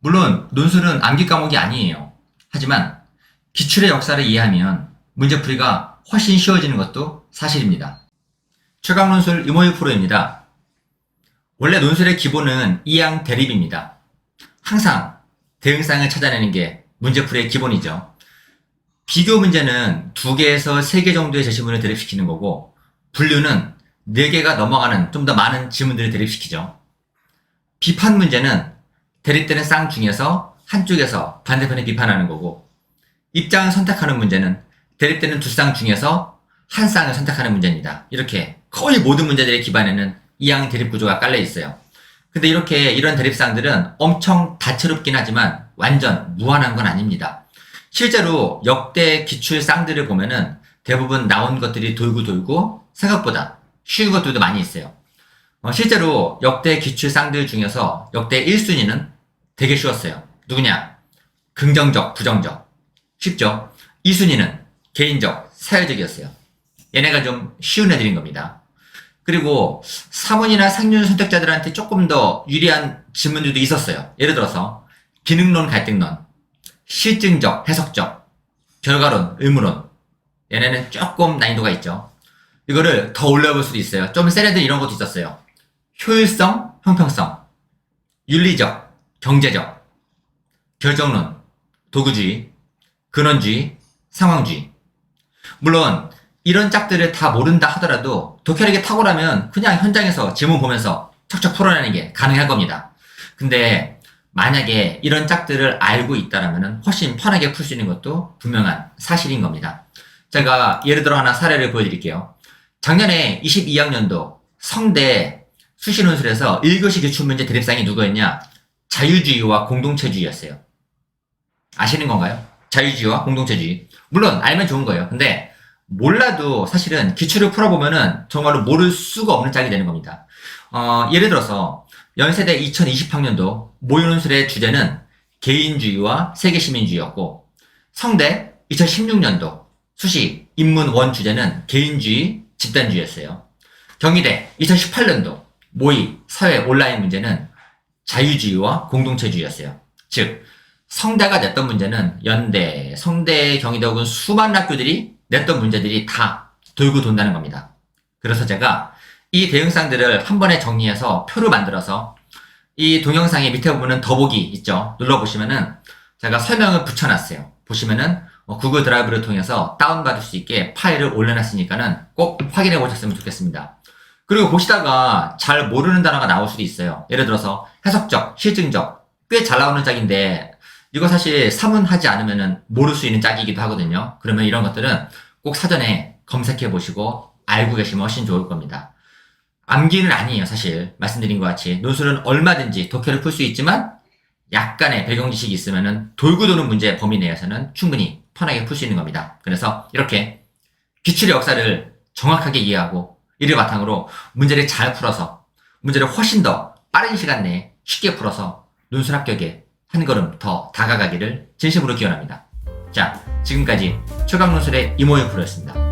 물론 논술은 암기 과목이 아니에요. 하지만 기출의 역사를 이해하면 문제풀이가 훨씬 쉬워지는 것도 사실입니다. 최강논술 이모유 프로입니다. 원래 논술의 기본은 이항 대립입니다. 항상 대응상을 찾아내는 게 문제풀이의 기본이죠. 비교 문제는 2개에서 3개 정도의 제시문을 대립시키는 거고, 분류는 4개가 넘어가는 좀 더 많은 지문들을 대립시키죠. 비판 문제는 대립되는 쌍 중에서 한쪽에서 반대편에 비판하는 거고, 입장을 선택하는 문제는 대립되는 2쌍 중에서 한 쌍을 선택하는 문제입니다. 이렇게 거의 모든 문제들의 기반에는 이항 대립 구조가 깔려 있어요. 근데 이런 대립쌍들은 엄청 다채롭긴 하지만 완전 무한한 건 아닙니다. 실제로 역대 기출 쌍들을 보면은 대부분 나온 것들이 돌고 생각보다 쉬운 것들도 많이 있어요. 실제로 역대 기출 쌍들 중에서 역대 1순위는 되게 쉬웠어요. 누구냐? 긍정적, 부정적. 쉽죠? 2순위는 개인적, 사회적이었어요. 얘네가 좀 쉬운 애들인 겁니다. 그리고 사문이나 상륜 선택자들한테 조금 더 유리한 질문들도 있었어요. 예를 들어서 기능론, 갈등론, 실증적, 해석적, 결과론, 의무론. 얘네는 조금 난이도가 있죠. 이거를 더 올려볼 수도 있어요. 좀 센 애들 이런 것도 있었어요. 효율성, 형평성, 윤리적, 경제적, 결정론, 도구주의, 근원주의, 상황주의. 물론 이런 짝들을 다 모른다 하더라도 독해력이 탁월하면 그냥 현장에서 지문 보면서 척척 풀어내는 게 가능할 겁니다. 근데 만약에 이런 짝들을 알고 있다면 훨씬 편하게 풀 수 있는 것도 분명한 사실인 겁니다. 제가 예를 들어 하나 사례를 보여드릴게요. 작년에 22학년도 성대 수시논술에서 1교시 기출문제 대립상이 누구였냐? 자유주의와 공동체주의였어요. 아시는 건가요? 자유주의와 공동체주의. 물론 알면 좋은 거예요. 근데 몰라도 사실은 기출을 풀어보면은 정말로 모를 수가 없는 짝이 되는 겁니다. 예를 들어서 연세대 2020학년도 모의논술의 주제는 개인주의와 세계시민주의였고, 성대 2016년도 수시 인문 원 주제는 개인주의, 집단주의였어요. 경희대 2018년도 모의 사회 온라인 문제는 자유주의와 공동체주의였어요. 즉 성대가 냈던 문제는 연대, 성대, 경희대 혹은 수많은 학교들이 냈던 문제들이 다 돌고 돈다는 겁니다. 그래서 제가 이 대응상들을 한 번에 정리해서 표를 만들어서 이 동영상의 밑에 보면은 더보기 있죠. 눌러보시면은 제가 설명을 붙여놨어요. 보시면은 구글 드라이브를 통해서 다운받을 수 있게 파일을 올려놨으니까는 꼭 확인해 보셨으면 좋겠습니다. 그리고 보시다가 잘 모르는 단어가 나올 수도 있어요. 예를 들어서 해석적, 실증적, 꽤 잘 나오는 짝인데 이거 사실 사문하지 않으면은 모를 수 있는 짝이기도 하거든요. 그러면 이런 것들은 꼭 사전에 검색해 보시고 알고 계시면 훨씬 좋을 겁니다. 암기는 아니에요, 사실. 말씀드린 것 같이. 논술은 얼마든지 독해를 풀 수 있지만 약간의 배경 지식이 있으면은 돌고 도는 문제 범위 내에서는 충분히 편하게 풀 수 있는 겁니다. 그래서 이렇게 기출의 역사를 정확하게 이해하고 이를 바탕으로 문제를 잘 풀어서 문제를 훨씬 더 빠른 시간 내에 쉽게 풀어서 논술 합격에 한 걸음 더 다가가기를 진심으로 기원합니다. 자, 지금까지 최강논술의 이모유 프로였습니다.